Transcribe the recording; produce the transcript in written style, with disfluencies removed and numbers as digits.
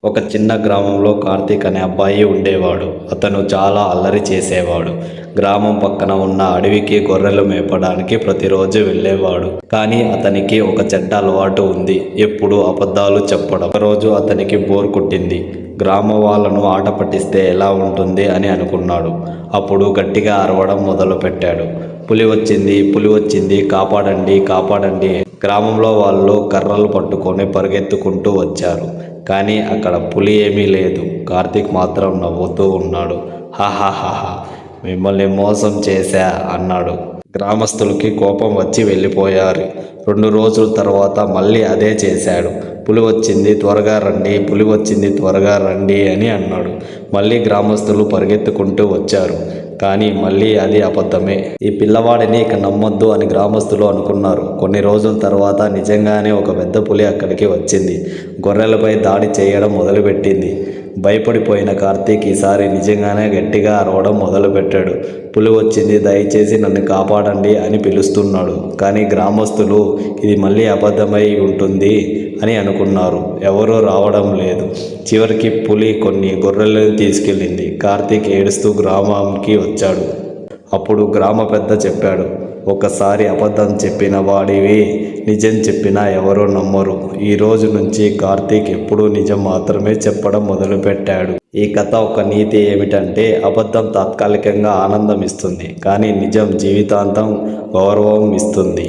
ఒక చిన్న గ్రామంలో కార్తీక్ అనే అబ్బాయి ఉండేవాడు. అతను చాలా అల్లరి చేసేవాడు. గ్రామం పక్కన ఉన్న అడవికి గొర్రెలు మేపడానికి ప్రతిరోజు వెళ్ళేవాడు. కానీ అతనికి ఒక చెడ్డ అలవాటు ఉంది. ఎప్పుడూ అబద్ధాలు చెప్పడం. ఒకరోజు అతనికి బోర్ కొట్టింది. గ్రామ వాళ్ళను ఆట పట్టిస్తే ఎలా ఉంటుంది అని అనుకున్నాడు. అప్పుడు గట్టిగా అరవడం మొదలుపెట్టాడు. పులి వచ్చింది, పులి వచ్చింది, కాపాడండి, కాపాడండి. గ్రామంలో వాళ్ళు కర్రలు పట్టుకొని పరిగెత్తుకుంటూ వచ్చారు. కానీ అక్కడ పులి ఏమీ లేదు. కార్తీక్ మాత్రం నవ్వుతూ ఉన్నాడు. హాహాహాహా, మిమ్మల్ని మోసం చేశా అన్నాడు. గ్రామస్తులకి కోపం వచ్చి వెళ్ళిపోయారు. 2 రోజుల తర్వాత మళ్ళీ అదే చేశాడు. పులి వచ్చింది, త్వరగా రండి, పులి వచ్చింది, త్వరగా రండి అని అన్నాడు. మళ్ళీ గ్రామస్తులు పరిగెత్తుకుంటూ వచ్చారు. కానీ మళ్ళీ అది అబద్ధమే. ఈ పిల్లవాడిని ఇక నమ్మొద్దు అని గ్రామస్తులు అనుకున్నారు. కొన్ని రోజుల తర్వాత నిజంగానే ఒక పెద్ద పులి అక్కడికి వచ్చింది. గొర్రెలపై దాడి చేయడం మొదలుపెట్టింది. భయపడిపోయిన కార్తీక్ ఈసారి నిజంగానే గట్టిగా అరవడం మొదలుపెట్టాడు. పులి వచ్చింది, దయచేసి నన్ను కాపాడండి అని పిలుస్తున్నాడు. కానీ గ్రామస్తులు ఇది మళ్ళీ అబద్ధమై ఉంటుంది అని అనుకున్నారు. ఎవరూ రావడం లేదు. చివరికి పులి కొన్ని గొర్రెలను తీసుకెళ్ళింది. కార్తీక్ ఏడుస్తూ గ్రామానికి వచ్చాడు. అప్పుడు గ్రామ పెద్ద చెప్పాడు, ఒకసారి అబద్ధం చెప్పిన వాడివి నిజం చెప్పినా ఎవరూ నమ్మరు. ఈ రోజు నుంచి కార్తీక్ ఎప్పుడూ నిజం మాత్రమే చెప్పడం మొదలుపెట్టాడు. ఈ కథ ఒక నీతి ఏమిటంటే, అబద్ధం తాత్కాలికంగా ఆనందం ఇస్తుంది, కానీ నిజం జీవితాంతం గౌరవం ఇస్తుంది.